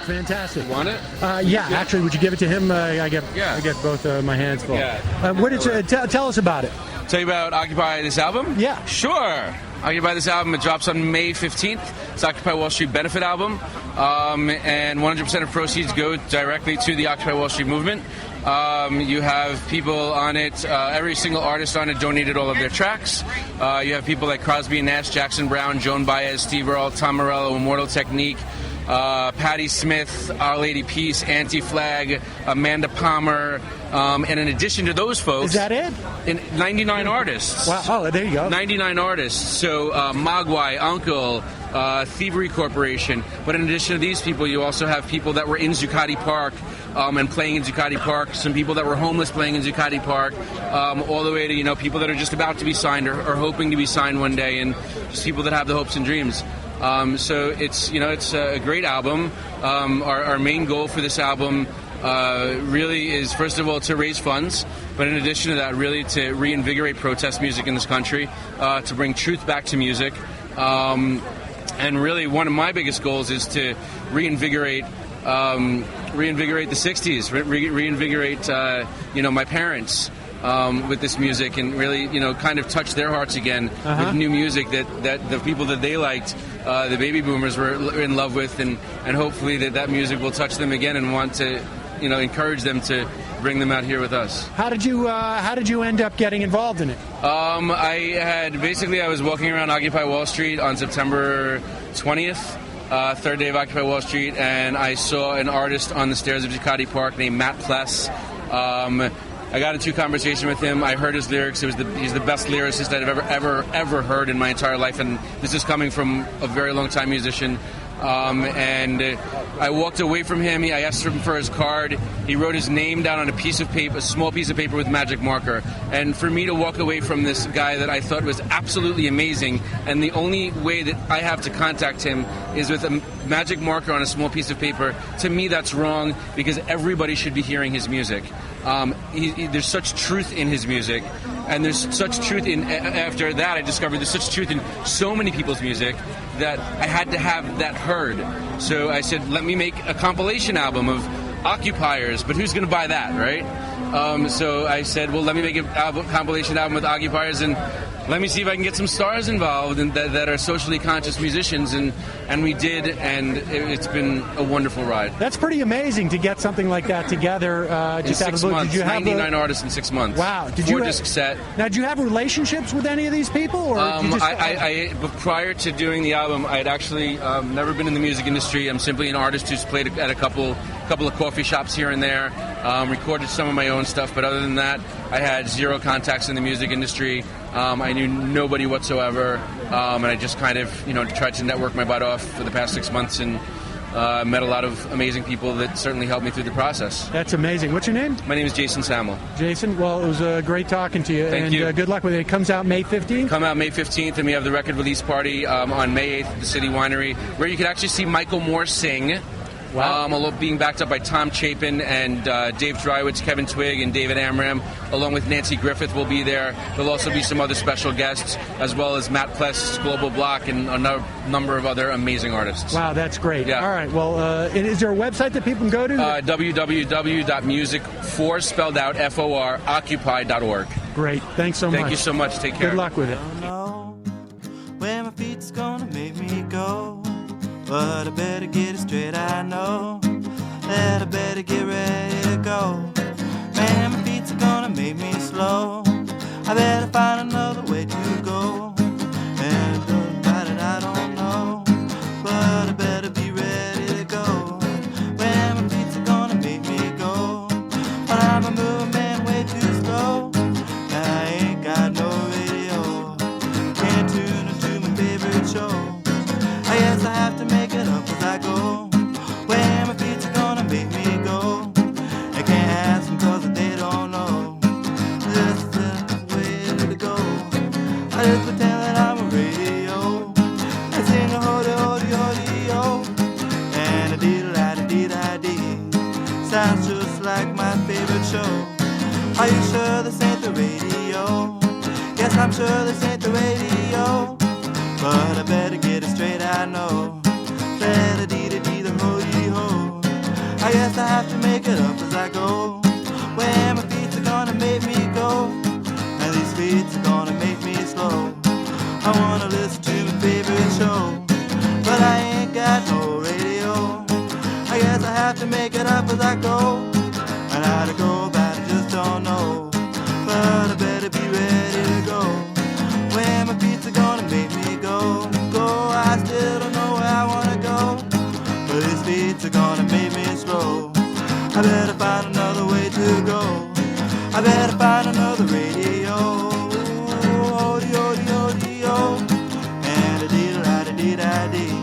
Fantastic. Want it? Yeah, actually, would you give it to him? I get both my hands full. Yeah. What did tell us about it? Tell you about Occupy this album? Yeah. Sure. Occupy this album. It drops on May 15th. It's Occupy Wall Street benefit album. And 100% of proceeds go directly to the Occupy Wall Street movement. You have people on it, every single artist on it donated all of their tracks. You have people like Crosby, Nash, Jackson Brown, Joan Baez, Steve Earle, Tom Morello, Immortal Technique, Patti Smith, Our Lady Peace, Anti-Flag, Amanda Palmer, and in addition to those folks... Is that it? 99 artists. Wow, oh, there you go. 99 artists. So Mogwai, Uncle, Thievery Corporation. But in addition to these people, you also have people that were in Zuccotti Park and playing in Zuccotti Park, some people that were homeless playing in Zuccotti Park, all the way to people that are just about to be signed or hoping to be signed one day, and just people that have the hopes and dreams. So it's a great album. Our main goal for this album really is, first of all, to raise funds, but in addition to that, really to reinvigorate protest music in this country, to bring truth back to music. And really, one of my biggest goals is to reinvigorate the 60s, reinvigorate my parents with this music, and really kind of touch their hearts again with new music that the people that they liked, the baby boomers, were in love with, and hopefully that music will touch them again and want to encourage them to bring them out here with us. How did you end up getting involved in it? I was walking around Occupy Wall Street on September 20th, third day of Occupy Wall Street, and I saw an artist on the stairs of Zuccotti Park named Matt Pless. I got into a conversation with him. I heard his lyrics. He's the best lyricist I've ever heard in my entire life, and this is coming from a very long time musician. And I walked away from him. I asked him for his card. He wrote his name down on a piece of paper, a small piece of paper with magic marker. And for me to walk away from this guy that I thought was absolutely amazing, and the only way that I have to contact him is with a magic marker on a small piece of paper, to me that's wrong, because everybody should be hearing his music. There's such truth in his music, and there's such truth in, after that I discovered there's such truth in so many people's music that I had to have that heard. So I said, let me make a compilation album of occupiers, but who's going to buy that, right? So I said, well, let me make a compilation album with occupiers, and let me see if I can get some stars involved that are socially conscious musicians, and we did, and it's been a wonderful ride. That's pretty amazing to get something like that together. Just in 6 months, 99 artists in 6 months. Wow. Did 4 disc set. Now, did you have relationships with any of these people? Or prior to doing the album, I had actually never been in the music industry. I'm simply an artist who's played at a couple of coffee shops here and there, recorded some of my own stuff, but other than that, I had zero contacts in the music industry. I knew nobody whatsoever, and I just kind of, tried to network my butt off for the past 6 months, and met a lot of amazing people that certainly helped me through the process. That's amazing. What's your name? My name is Jason Samuel. Jason, well, it was great talking to you. Thank you. Good luck with it. It comes out May 15th? Come out May 15th, and we have the record release party on May 8th at the City Winery, where you can actually see Michael Moore sing. Wow. Being backed up by Tom Chapin and Dave Drywitz, Kevin Twigg, and David Amram, along with Nancy Griffith will be there. There'll also be some other special guests, as well as Matt Pless, Global Block, and a number of other amazing artists. Wow, that's great. Yeah. All right, well, is there a website that people can go to? www.music4, spelled out FOR, occupy.org. Great, thanks so much. Thank you so much. Take care. Good luck with it. Where my feet's gonna make me go. but I better get it straight, I know that I better get ready to go. Man, my feet's gonna make me slow. I better find another way to go. And about it, I don't know, but I better be ready to go. Man, my feet's gonna make me go, but I'm a moving man way too slow. I ain't got no radio, can't tune into my favorite show. I guess I have to make it up as I go. Where my feet's gonna make me go. I can't ask them cause they don't know. This is the way to go. I just pretend that I'm a radio. I sing a hoody hoody hoody yo. And a dee da da dee da dee. Sounds just like my favorite show. Are you sure this ain't the radio? Yes, I'm sure this ain't the radio. But I better get it straight, I know. Better dee da dee da ho dee ho. I guess I have to make it up as I go. Where my feet are gonna make me go, and these feet are gonna make me slow. I wanna listen to my favorite show, but I ain't got no radio. I guess I have to make it up as I go. And how to go about it, just don't know. But I better be ready to go. Where my feet are gonna make me go. I still don't know where I wanna go, but these feet are gonna make me slow. I better find another way to go. I better find another radio. Hoody hoody hoody ho. And a dee da da dee da dee.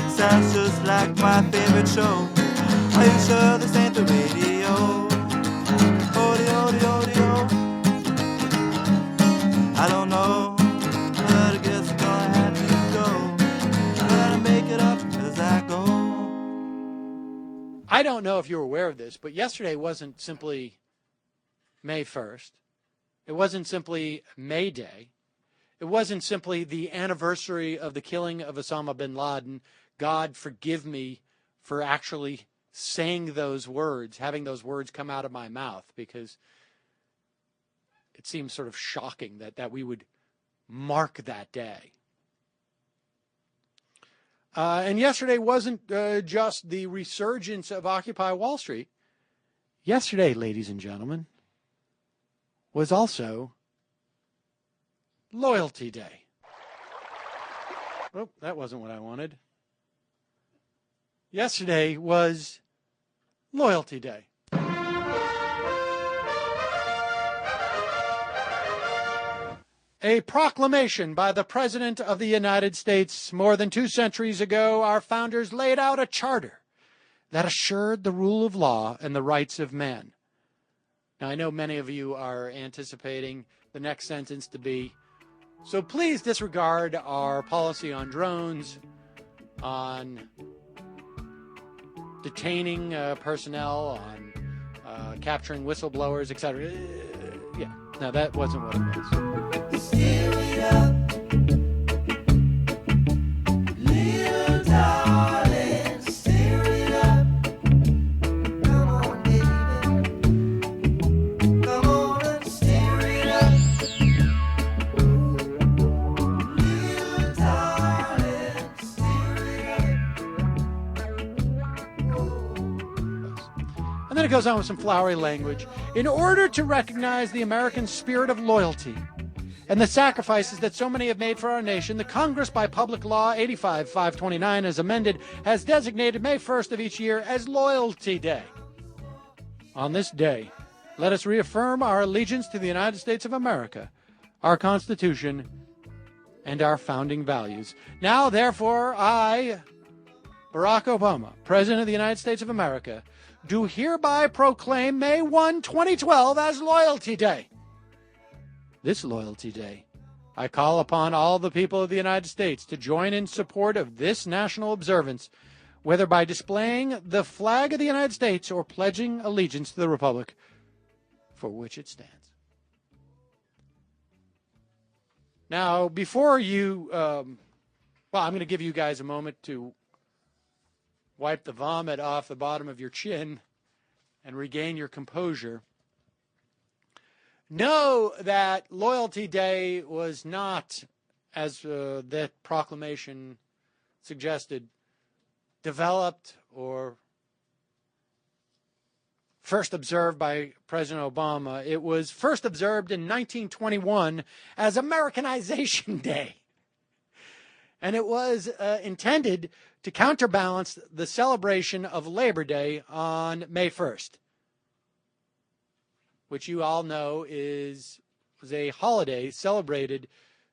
Sounds just like my favorite show. Are you sure this ain't the radio? Hoody hoody hoody ho. I don't know, but I guess I'm gonna have to go. Gotta make it up as I go. I don't know if you're aware of this, but yesterday wasn't simply May 1st. It wasn't simply Mayday. It wasn't simply the anniversary of the killing of Osama bin Laden. God forgive me for actually saying those words, having those words come out of my mouth, because it seems sort of shocking that we would mark that day. And yesterday wasn't just the resurgence of Occupy Wall Street. Yesterday, ladies and gentlemen, was also Loyalty Day. Oh, that wasn't what I wanted. Yesterday was Loyalty Day. A proclamation by the President of the United States. More than 2 centuries ago, our founders laid out a charter that assured the rule of law and the rights of man. Now, I know many of you are anticipating the next sentence to be, so please disregard our policy on drones, on detaining personnel, on capturing whistleblowers, etc. Yeah, no, that wasn't what it was. Steer it up, little darling, steer it up. Come on, baby, come on and steer it up. Little darling, steer it up. And then it goes on with some flowery language. In order to recognize the American spirit of loyalty and the sacrifices that so many have made for our nation, the Congress, by Public Law 85-529 as amended, has designated May 1st of each year as Loyalty Day. On this day, let us reaffirm our allegiance to the United States of America, our Constitution, and our founding values. Now, therefore, I, Barack Obama, President of the United States of America, do hereby proclaim May 1, 2012 as Loyalty Day. This Loyalty Day, I call upon all the people of the United States to join in support of this national observance, whether by displaying the flag of the United States or pledging allegiance to the republic for which it stands. Now, before you, I'm going to give you guys a moment to wipe the vomit off the bottom of your chin and regain your composure. Know that Loyalty Day was not, as that proclamation suggested, developed or first observed by President Obama. It was first observed in 1921 as Americanization Day. And it was intended to counterbalance the celebration of Labor Day on May 1st, which you all know was a holiday celebrated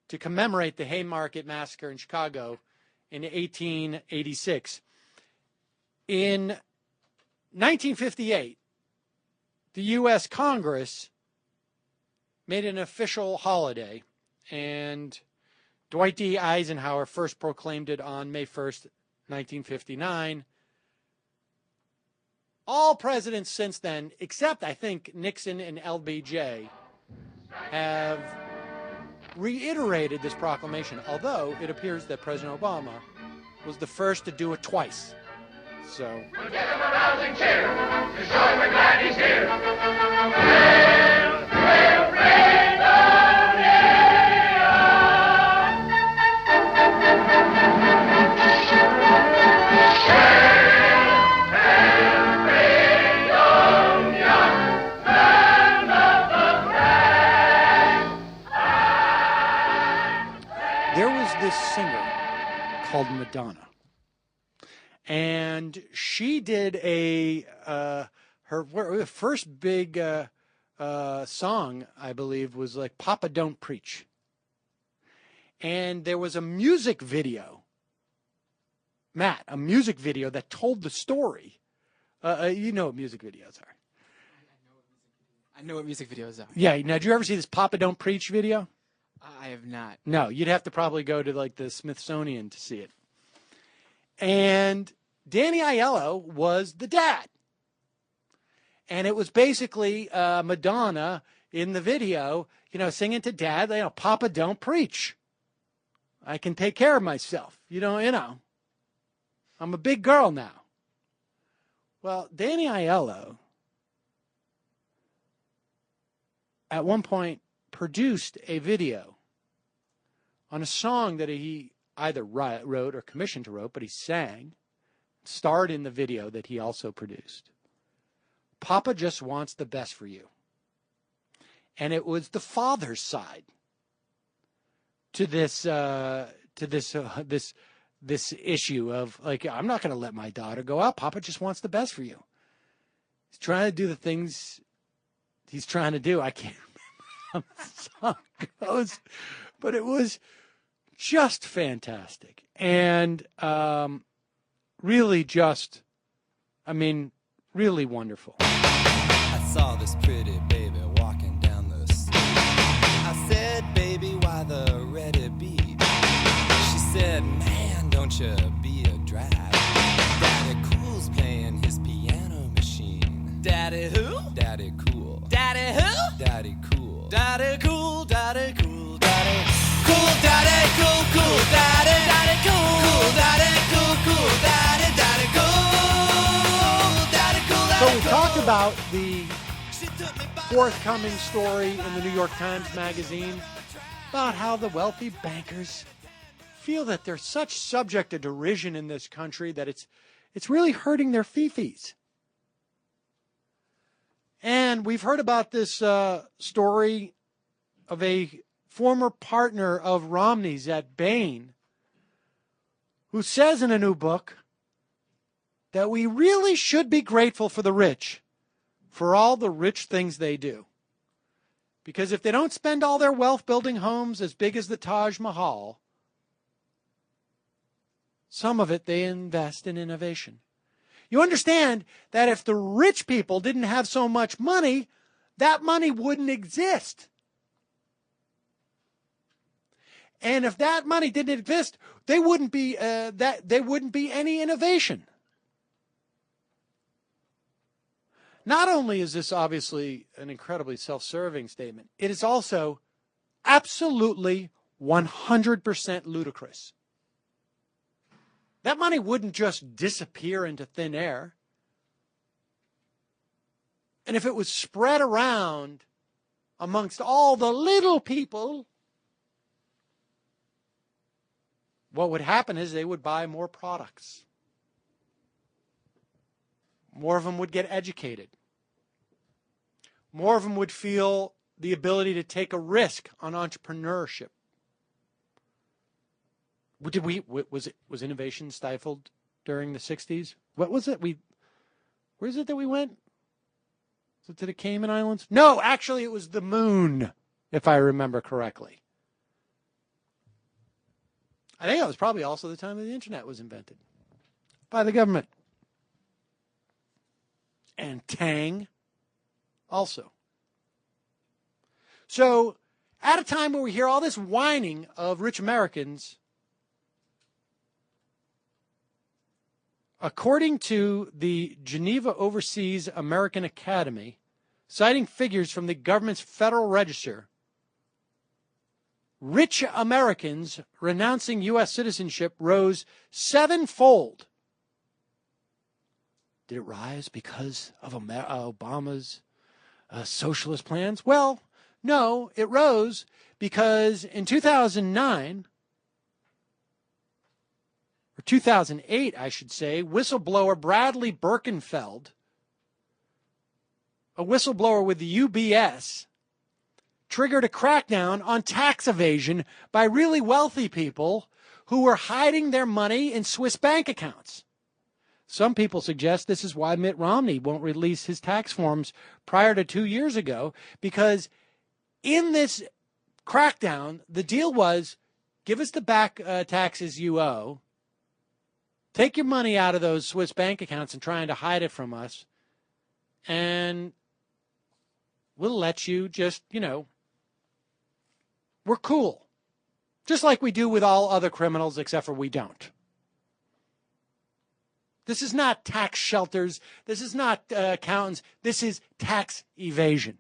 to commemorate the Haymarket Massacre in Chicago in 1886. In 1958, the U.S. Congress made an official holiday, and Dwight D. Eisenhower first proclaimed it on May 1st, 1959. All presidents since then, except I think Nixon and LBJ, have reiterated this proclamation, although it appears that President Obama was the first to do it twice. So, we'll give him a rousing cheer to show him we're glad he's here. Hail, hail, There was this singer called Madonna. And she did her first big song, I believe, was like Papa Don't Preach. And there was a music video, Matt, a music video that told the story. You know what music videos are. I know what music videos are. Yeah. Now, did you ever see this Papa Don't Preach video? I have not. No, you'd have to probably go to like the Smithsonian to see it. And Danny Aiello was the dad. And it was basically Madonna in the video, singing to dad, Papa don't preach. I can take care of myself. I'm a big girl now. Well, Danny Aiello at one point produced a video on a song that he either wrote or commissioned to write, but he sang, starred in the video that he also produced. Papa just wants the best for you. And it was the father's side to this issue of like, I'm not going to let my daughter go out. Papa just wants the best for you. He's trying to do the things he's trying to do. I can't remember how the song goes, but it was just fantastic. And really really wonderful. I saw this pretty baby walking down the street. I said, baby, why the red beat? She said, man, don't you be a drag. Daddy Cool's playing his piano machine. Daddy who? Daddy Cool. Daddy who? Daddy Cool. Daddy Cool, Daddy Cool, Daddy Cool, Daddy Cool, Cool, Daddy, Daddy Cool, Cool, Daddy Cool, Cool, Daddy, Daddy Cool, Daddy Cool, Daddy Cool. So we talked about the forthcoming story in the New York Times Magazine about how the wealthy bankers feel that they're such subject to derision in this country that it's really hurting their fifis. And we've heard about this story of a former partner of Romney's at Bain, who says in a new book that we really should be grateful for the rich for all the rich things they do. Because if they don't spend all their wealth building homes as big as the Taj Mahal, some of it they invest in innovation. You understand that if the rich people didn't have so much money, that money wouldn't exist. And if that money didn't exist, there wouldn't be any innovation. Not only is this obviously an incredibly self-serving statement, it is also absolutely 100% ludicrous. That money wouldn't just disappear into thin air. And if it was spread around amongst all the little people, what would happen is they would buy more products. More of them would get educated. More of them would feel the ability to take a risk on entrepreneurship. Was innovation stifled during the 60s? What was it? Where is it that we went? Was it to the Cayman Islands? No, actually it was the moon, if I remember correctly. I think that was probably also the time that the internet was invented by the government. And Tang also. So, at a time where we hear all this whining of rich Americans, according to the Geneva Overseas American Academy, citing figures from the government's Federal Register, rich Americans renouncing U.S. citizenship rose 7-fold. Did it rise because of Obama's socialist plans? Well, no, it rose because in 2009, or 2008, I should say, whistleblower Bradley Birkenfeld, a whistleblower with the UBS, triggered a crackdown on tax evasion by really wealthy people who were hiding their money in Swiss bank accounts. Some people suggest this is why Mitt Romney won't release his tax forms prior to 2 years ago, because in this crackdown, the deal was, give us the back taxes you owe, take your money out of those Swiss bank accounts and trying to hide it from us, and we'll let you just, we're cool. Just like we do with all other criminals, except for we don't. This is not tax shelters. This is not accountants. This is tax evasion.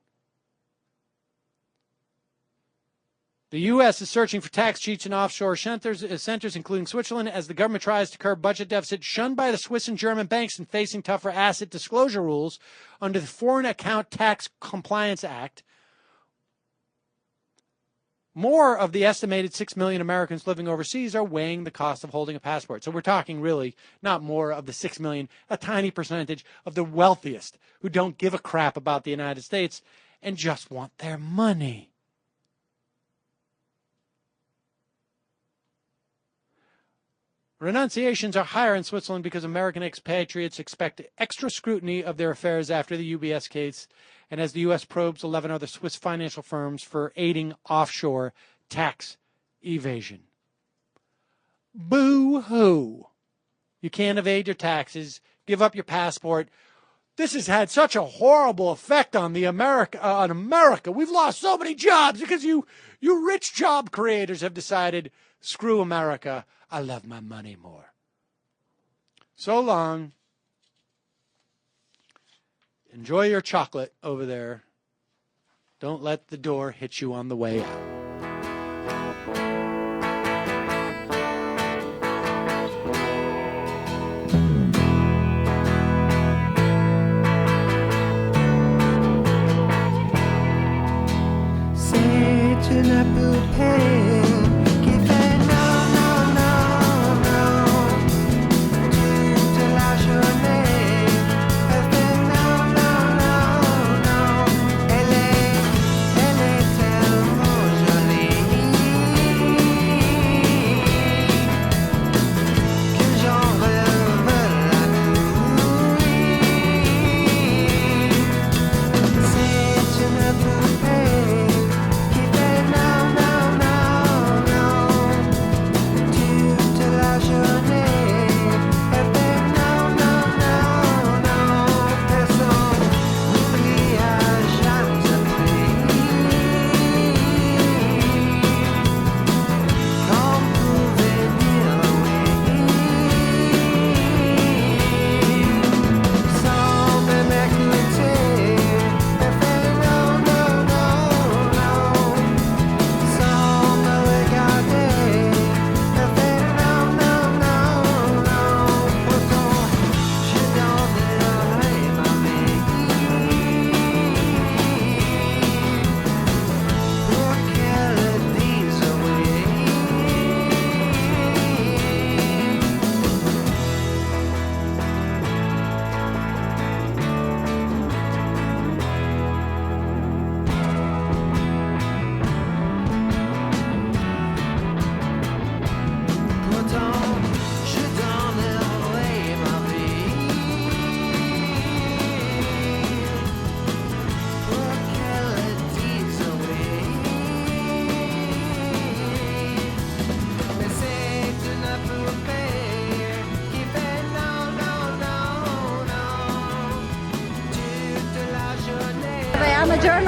The U.S. is searching for tax cheats in offshore centers, including Switzerland, as the government tries to curb budget deficit, shunned by the Swiss and German banks and facing tougher asset disclosure rules under the Foreign Account Tax Compliance Act. More of the estimated 6 million Americans living overseas are weighing the cost of holding a passport. So we're talking really not more of the 6 million, a tiny percentage of the wealthiest who don't give a crap about the United States and just want their money. Renunciations are higher in Switzerland because American expatriates expect extra scrutiny of their affairs after the UBS case, and as the U.S. probes 11 other Swiss financial firms for aiding offshore tax evasion. Boo-hoo. You can't evade your taxes. Give up your passport. This has had such a horrible effect on America. We've lost so many jobs because you rich job creators have decided, screw America. I love my money more. So long. Enjoy your chocolate over there. Don't let the door hit you on the way out. C'est une poupée qui fait non, non, non, non. Toute la journée, elle fait non, non, non, non. Elle est tellement jolie que j'en rêve la nuit. C'est une poupée qui fait non, non, non.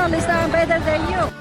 journalist, I'm better than you.